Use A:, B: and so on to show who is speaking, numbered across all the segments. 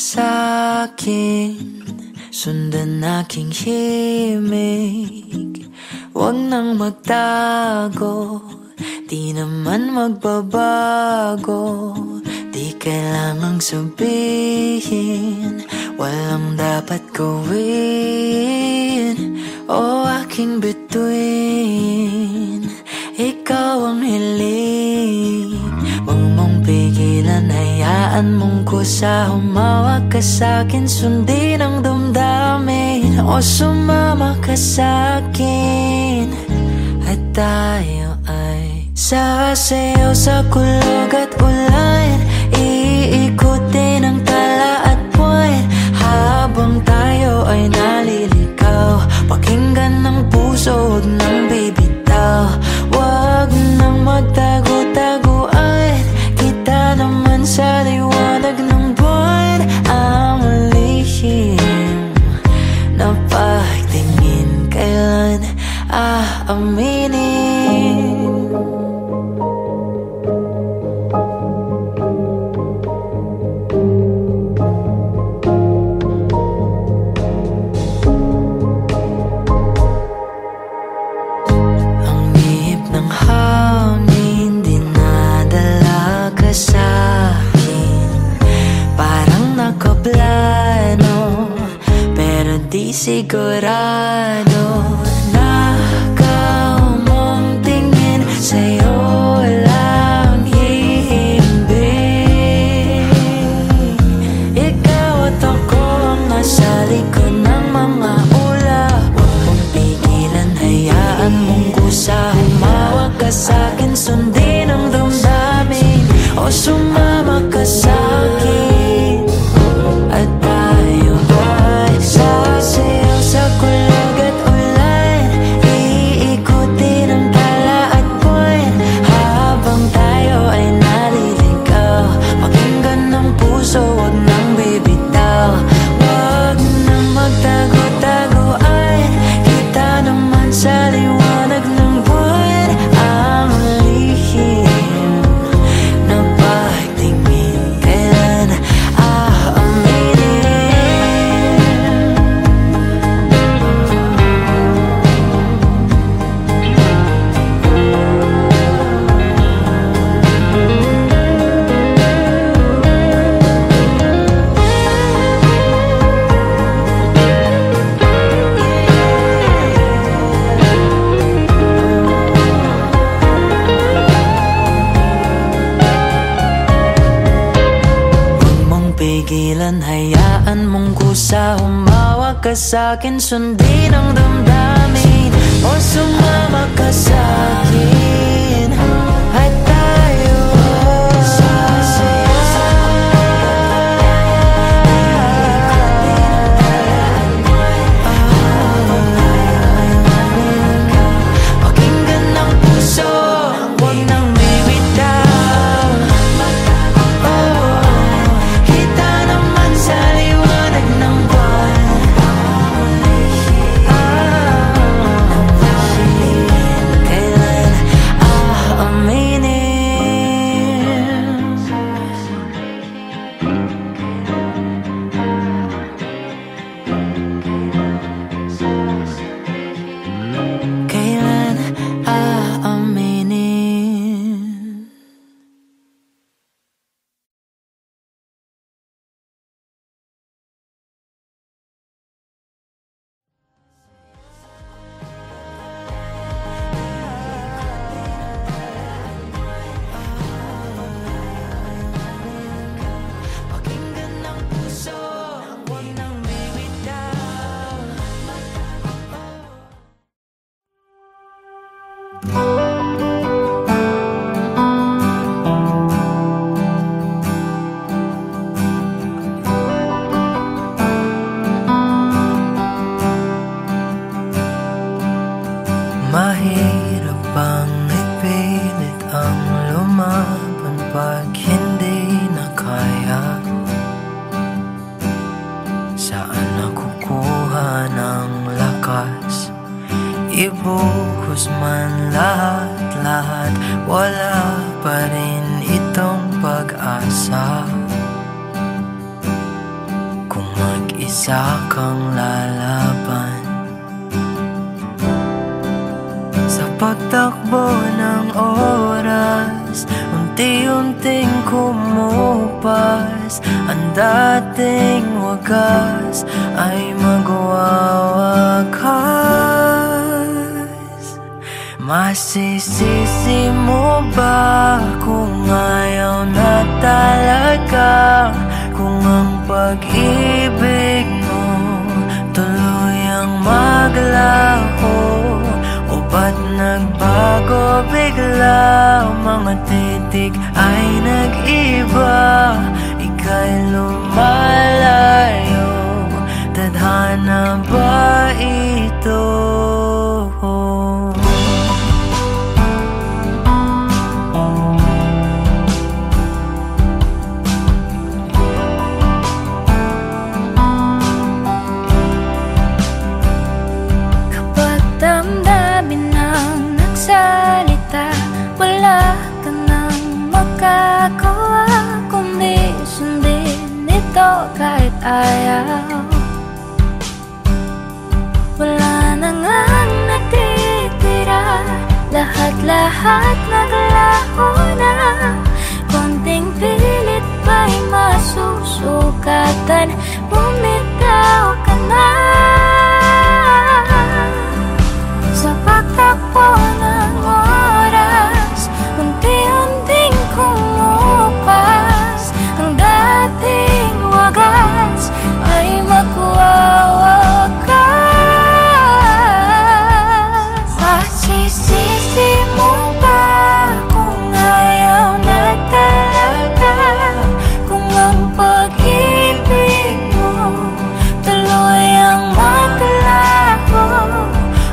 A: sa'kin, sundan aking himig. Huwag nang magtago, di naman magbabago. Di kailangang sabihin, walang dapat gawin. O aking bituin, ikaw ang hiling. Huwag mong pigilan, hayaan mong kusa. Humawak ka sa'kin, sundin ang damdamin. O sumama ka sa'kin, at tayo ay sasayaw sa kulog at ulan. Iikutin ang tala at buwan, habang tayo ay naliligaw. Pakinggan ng puso, huwag nang bibitaw. Huwag nang magtago-taguan, kita naman sa liwanag ng buwan. Ang lihim na pagtingin, kailan aaminin? Di sigurado, nakaw mong tingin, sa'yo lang hihimbing. Ikaw at ako ang nasa likod ng mga ulap. Huwag mong pigilan, hayaan mong kusa. Humawak ka sa'kin, sundin ang damdamin. O sumama ka sa'kin, at tayo ay sasayaw sa kulog at ulan. Iikutin ang tala at buwan, habang tayo ay naliligaw. Pakinggan ng puso, huwag nang bibitaw. Huwag nang magtago-taguan, kita naman sa liwanag ng buwan. Ang lihim na pagtingin, kailan aaminin? Pigilan, hayaan mong kusa. Humawak ka sa'kin, sundin ang damdamin. O sumama ka sa'kin, at tayo pakinggan ng puso, huwag nang bibitaw. Kita naman sa liwanag ng buwan. Kailan aaminin? Kailan aaminin? Pakinggan ng puso, huwag nang bibitaw. Mahirap bang ipilit ang lumaban pag hindi na kaya? Saan nakukuha ng lakas? Ibuhos man lahat-lahat, wala pa rin itong pag-asa. isa kang lalaban. Sa pagtakbo ng oras, unti-unting kumupas. Ang dating wagas ay magwawakas. Masisisi mo ba kung ayaw na talaga? Kung ang pag-ibig mo tuluyang maglaho, o ba't nagbago bigla? Mga titik ay nag-iba, ika'y lumalayo. Tadhana ba ito?
B: Wala ka nang makagawa kundi sundin ito kahit ayaw. Wala na ngang natitira, lahat-lahat naglaho na. Konting pilit ba'y masusukatan? Bumitaw ka na sa pagtakbo ng oras, unti-unting kumupas. Ang dating wagas ay magwawakas. Masisisi mo ba kung ayaw na talaga? Kung ang pag-ibig mo tuluyang maglaho,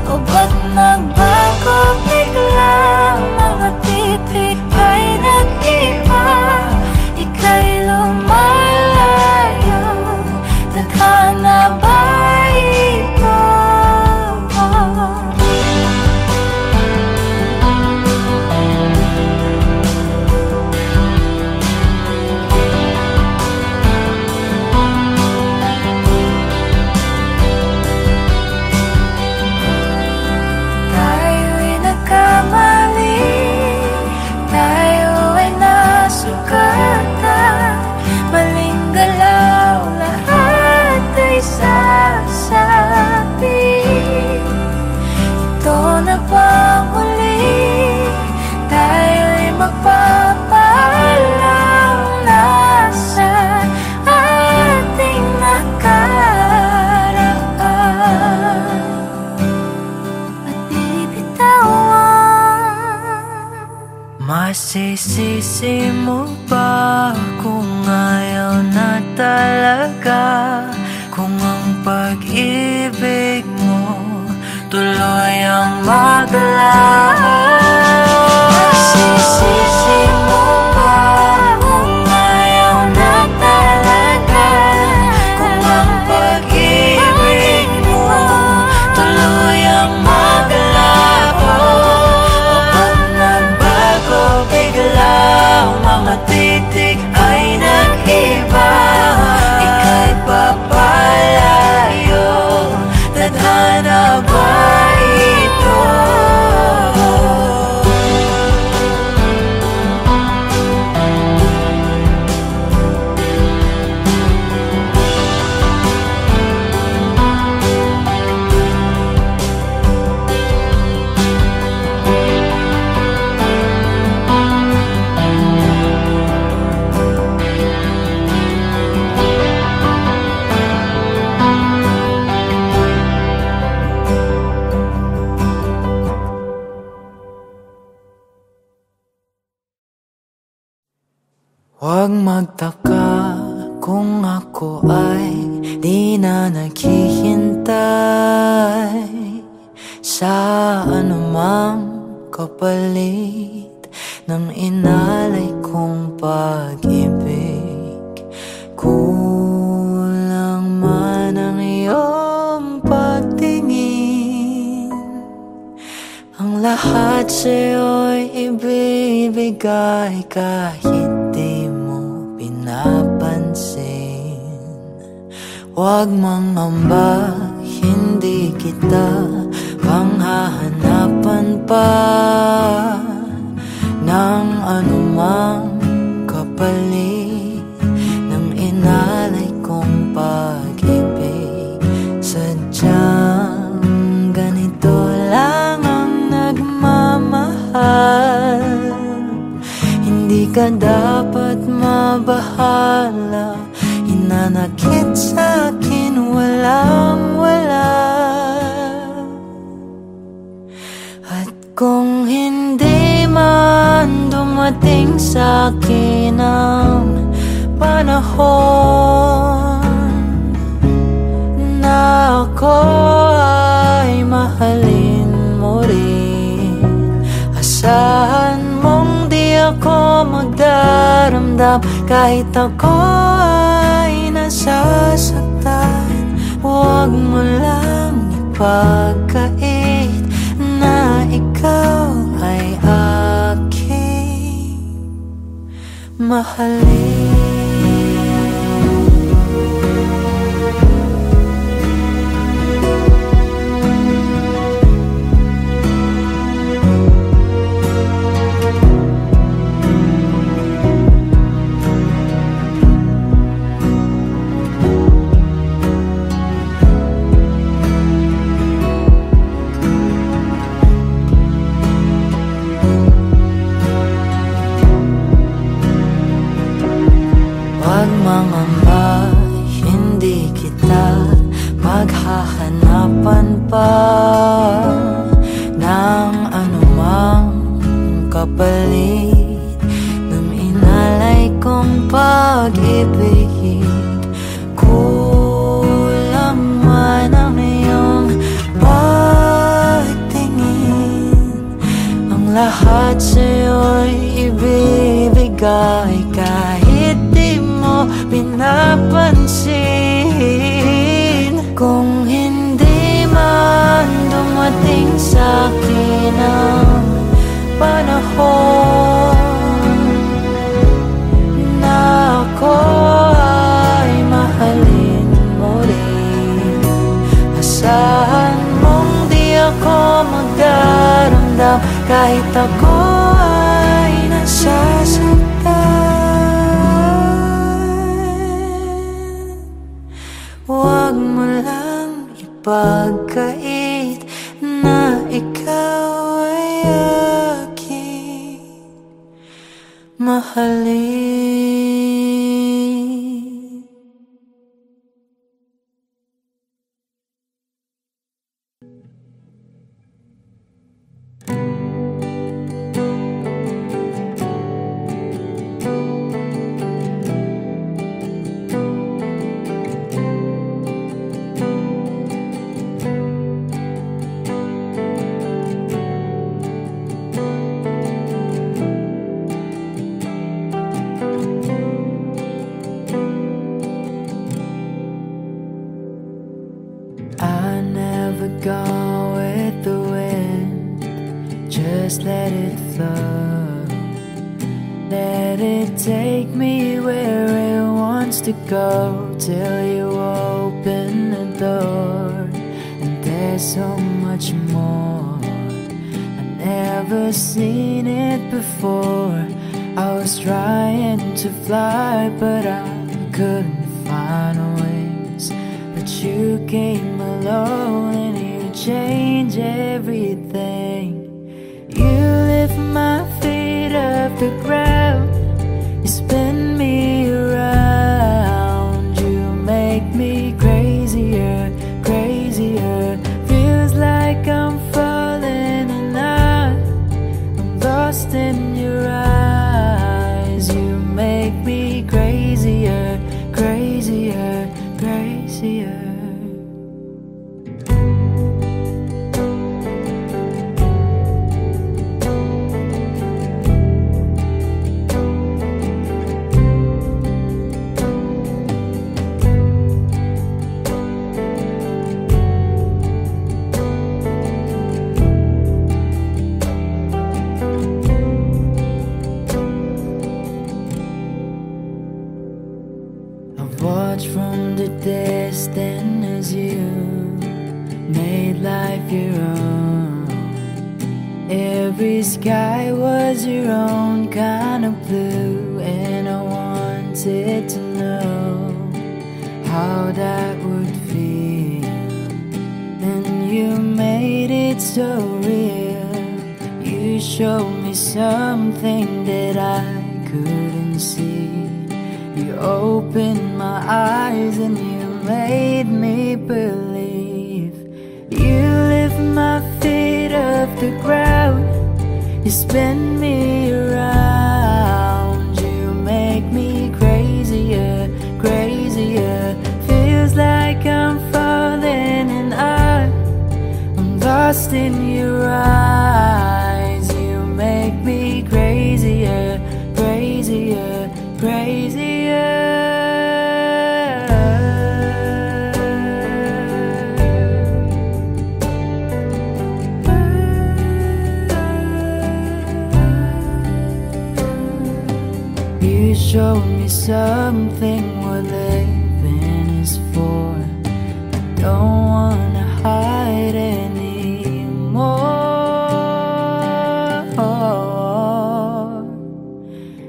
B: o ba't nagbago bigla? Mga titik ay nag-iba, ika'y lumalayo. Tadhana ba ito? Tayo'y nagkamali, tayo ay nasugatan. Maling galaw, lahat ay sasabi. Ito na ba muli? Tayo'y magpapaalam na sa ating nakaraan at bibitawan.
A: Masisisi mo ba kung ayaw na talaga? Kung ang pag-ibig mo tuluyang maglaho? Masisisi mo ba kung ayaw na talaga? Kung ang pag-ibig mo tuluyang maglaho, o ba't nagbago bigla? Mga titik ay nag-iba, ika'y papalayo. Tadhana ba ito? Huwag magtaka kung ako ay di na naghihintay sa anumang kapalit ng inalay kong pag-ibig. Kulang man ang iyong pagtingin, ang lahat sa'yo'y ibibigay kahit di mo pinapansin. Huwag mangamba, hindi kita panghahanapan pa ng anumang kapalit ng inalay kong pag-ibig. Sadyang ganito lang ang nagmamahal. Hindi ka dapat mabahala, hinanakit sa'kin walang-wala. At kung hindi man dumating sa'kin ang panahon na ako ay mahalin mo rin, asahan mong di ako magdaramdam kahit ako ay nasasaktan. Huwag mo lang ipagkait na ikaw ay aking mahalin. Huwag mangamba, hindi kita maghahanapan pa ng anumang kapalit ng inalay kong pag-ibig. Kulang man ang iyong pagtingin, ang lahat sa'yo'y ibibigay kahit di mo pinapansin. Kung hindi man dumating sa'kin ang panahon na ako ay mahalin mo rin, asahan mong di ako magdaramdam kahit ako ay nasasaktan. Huwag mo lang ipagkait na ikaw ay aking mahalin. Go with the wind, just let it flow. Let it take me where it wants to go, till you open the door. And there's so much more, I've never seen it before. I was trying to fly, but I couldn't find wings. But you came alone and you change everything. You lift my feet off the ground, you spin me around, you make me crazier, crazier. Feels like I'm falling in love, I'm lost in your eyes. You make me crazier, crazier, crazier. life your own. Every sky was your own kind of blue, and I wanted to know how that would feel. And you made it so real. You showed me something that I couldn't see. You opened my eyes and you made me believe. You lift my feet off the ground. You spin me around. You make me crazier, crazier. Feels like I'm falling and I'm lost in your eyes. You make me crazier, crazier, crazier. You showed me something what living is for. I don't wanna hide anymore.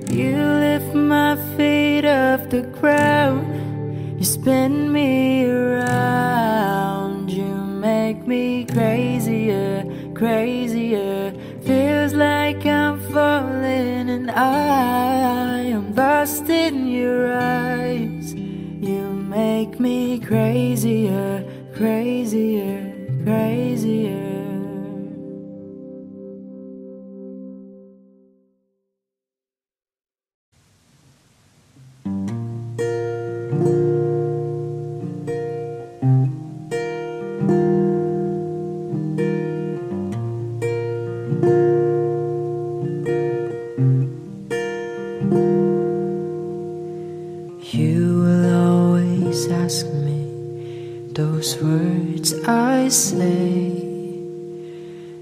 A: You lift my feet off the ground. You spin me around. You make me crazier, crazier. Feels like I'm falling and I am lost in your eyes. You make me crazier, crazier, crazier. You will always ask me those words I say,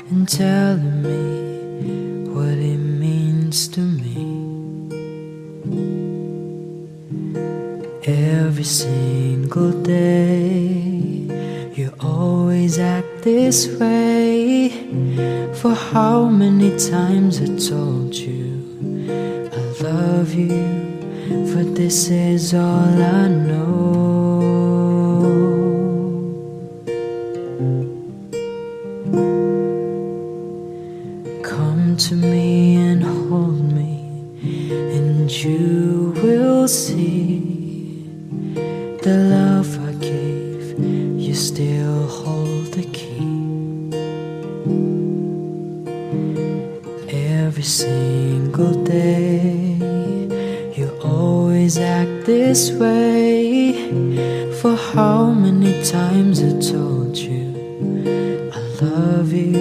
A: and telling me what it means to me. Every single day you always act this way. For how many times I told you I love you, for this is all I know. Come to me and hold me, and you will see the love I gave, you still hold the key. Every single day you always act this way. For how many times I told you I love you,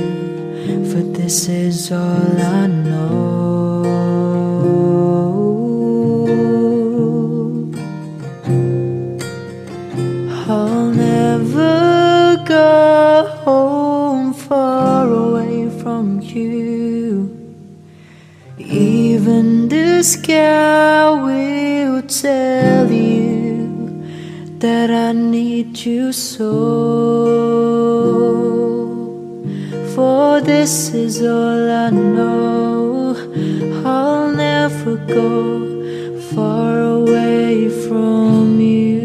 A: for this is all I know. I'll never go home far away from you. Even the sky will tell you that I need you so. For this is all I know. I'll never go far away from you.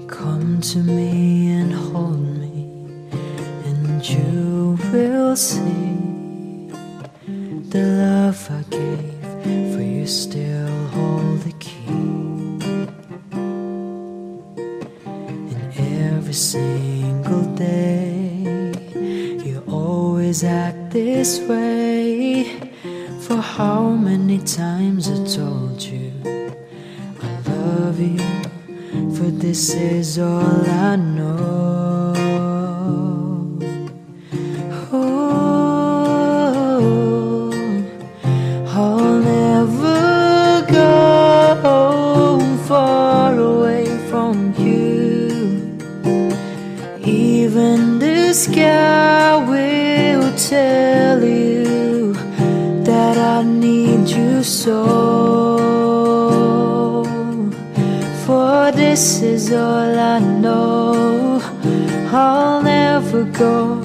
A: Come to me and hold me, and you will see the love I gave, for you still hold the key. And every single day you always act this way. For how many times I told you I love you, for this is all I know. Oh, I'll never go far away from you. Even the sky will tell you that I need you so. For this is all I know. I'll never go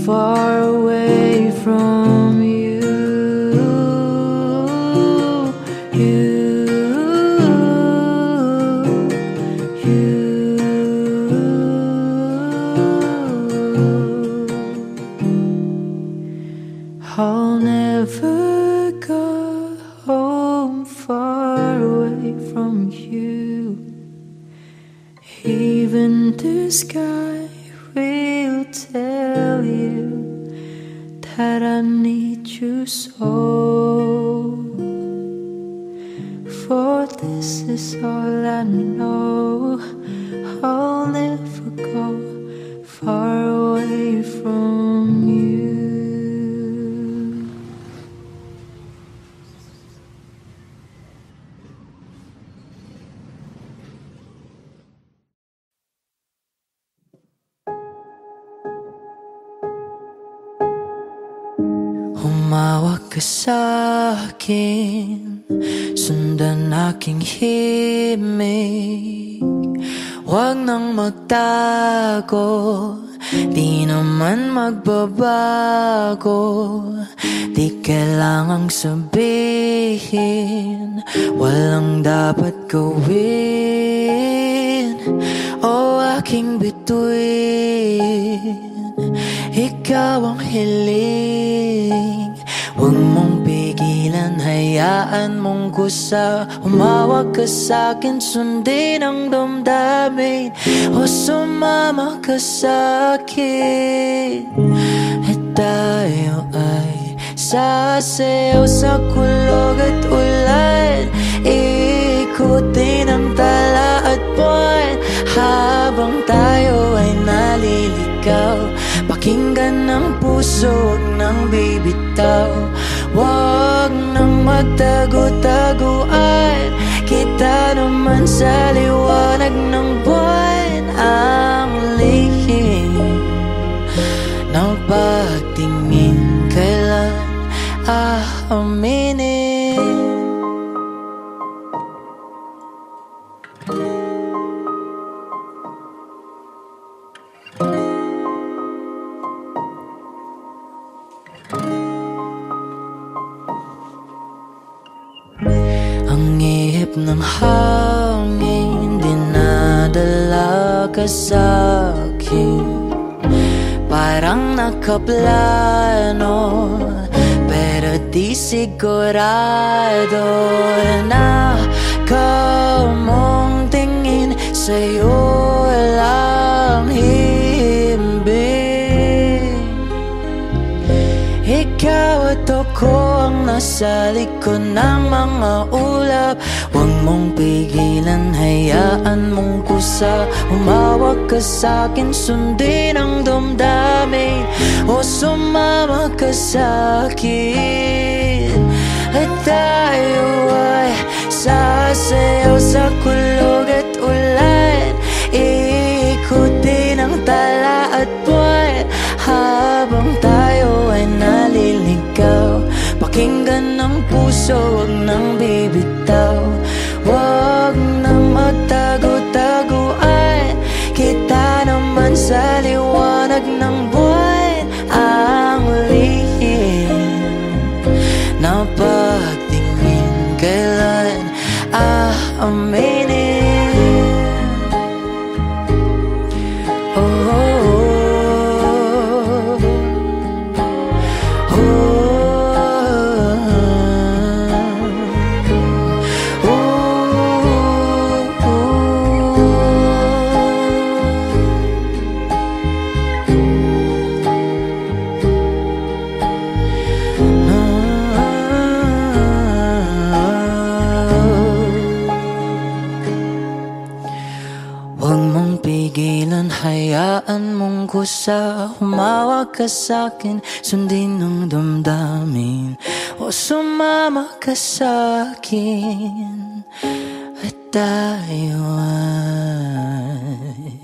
A: far away from you. I'll never go home far away from you. Even the sky will tell you that I need you so. For this is all I know. I'll never go far away from you. Humawak ka sa'kin, sundan aking himig. Huwag nang magtago, di naman magbabago. Di kailangang sabihin, walang dapat gawin. O aking bituin, ikaw ang hiling. Huwag mong pigilan, hayaan mong kusa. Humawak ka sa'kin, sundin ang damdamin. O sumama ka sa'kin, at tayo ay sasayaw sa kulog at ulan. Ikutin ang tala at buwan, habang tayo ay naliligaw. Pakinggan ng puso, huwag nang bibitaw. Huwag nang magtago-taguan, kita naman sa liwanag ng buwan. Ang lihim ng pagtingin, kailan aaminin? Ang ihip ng hangin, dinadala ka sa'kin. Parang nakaplano, pero di sigurado. Na mong tingin, sa'yo lang himbing. Ikaw at ako ang nasa likod ng mga ulap. Huwag mong pigilan, hayaan mong kusa. Humawak ka sa'kin, sundin ang damdamin. O sumama ka sa'kin, at tayo ay sasayaw sa kulog at ulan. Ikutin ang tala at buwan, habang tayo ay naliligaw. Pakinggan ng puso, huwag nang bibitaw. Huwag nang magtago-taguan, kita naman sa liwanag ng buwan. Ang lihim na pagtingin, kailan aaminin? Oh, hayaan mong kusa. Humawak ka sa'kin, sundin ang damdamin. O sumama ka sa'kin, at tayo ay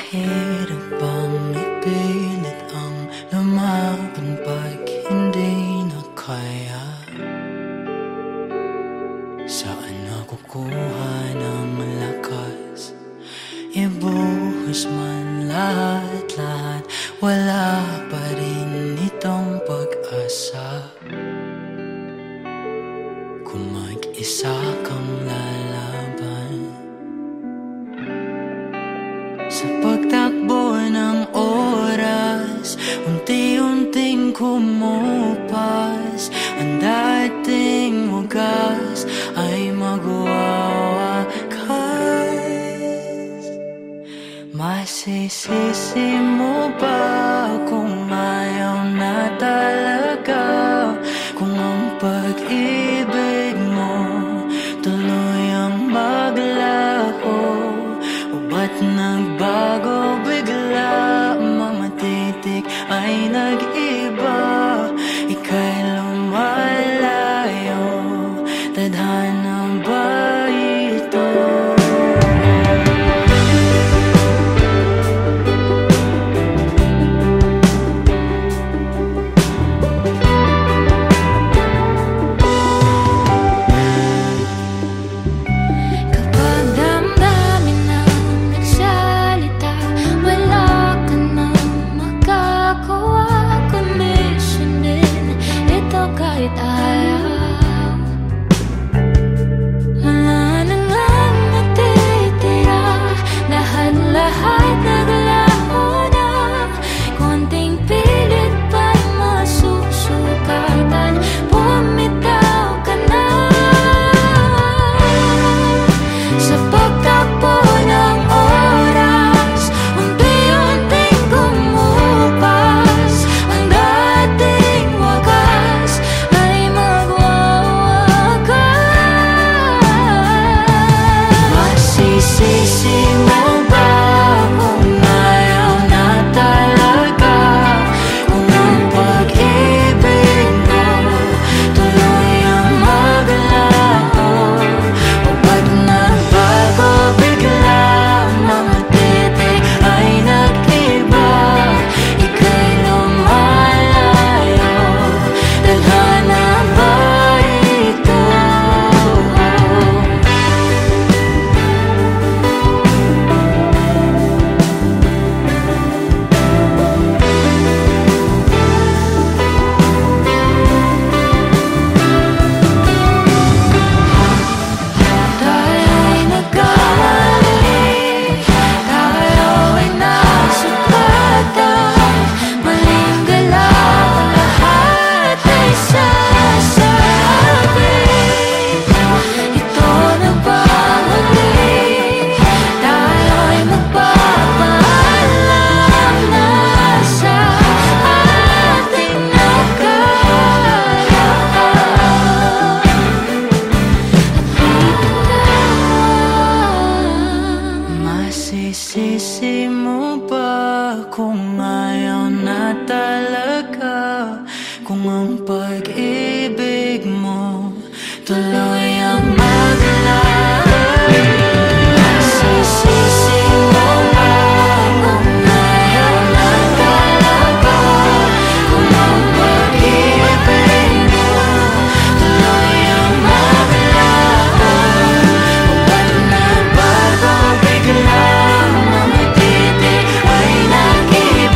A: Mahirap bang ipilit ang lumaban pag hindi na kaya? Saan nakukuha ng lakas? Ibuhos man lahat-lahat, wala pa rin itong pag-asa. Kung mag-isa kang lalaban, sa pagtakbo ng oras, unti-unting kumupas. Ang dating wagas ay magwawakas. Masisisi mo ba kung ayaw na talaga? Kung ang pag-ibig mo tuluyang maglaho, o ba't nagbago bigla? Mamatitik ay nag-iba, ika'y lumalayo. Tadhana ba ito? Masisisi mo ba kung ayaw na talaga? Kung ang pag-ibig mo tuluyang maglaho? Masisisi mo ba kung ayaw na talaga? Kung ang pag-ibig mo tuluyang maglaho? O ba't nagbago bigla? Mamatitik ay nag-iba,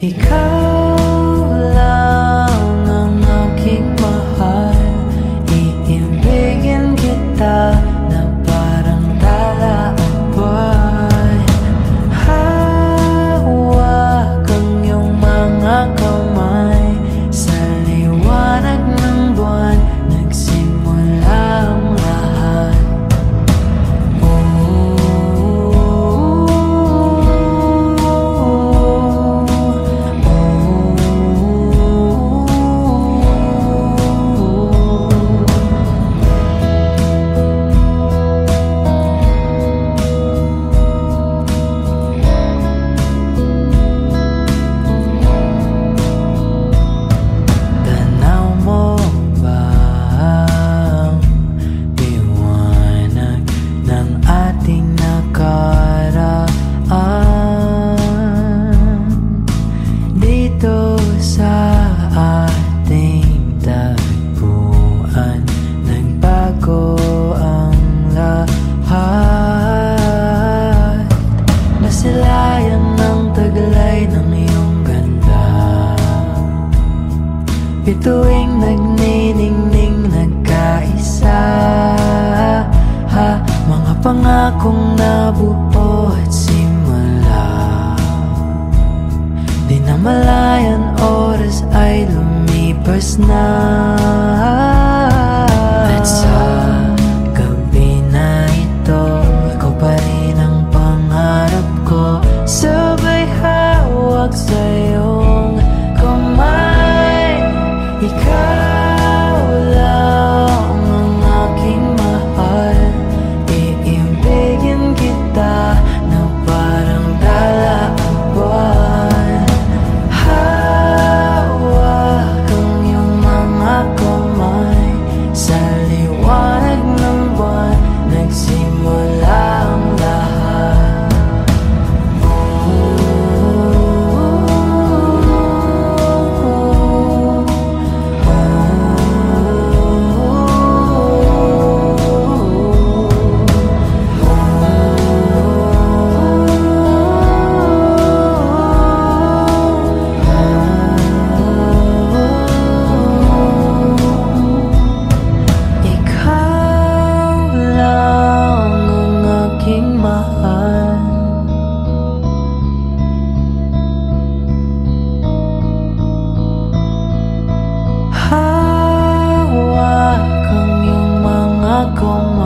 A: Ikaw lang ang aking mahal. Iibigin kita na parang tala ang buwan. Hawak ang iyong mga kamay. Sa liwanag ng buwan nagsimula ang lahat. Dito sa ating tagpuan nagbago ang lahat. Nasilayan ng taglay ng iyong ganda. Bituing nagniningning nagkaisa. Mga pangakong nabuo at simula. Di na malayan oras ay lumipas na. At sa gabi na ito, ikaw pa rin ang pangarap ko. Sabay hawak sa iyong kamay. Ikaw lang ang aking mahal. Iibigin kita na parang tala ang buwan. Hawak ang iyong mga kamay. Sa liwanag ng buwan nagsimula ang lahat. Ikaw lang ang aking mahal. Hawak ang iyong mga kamay.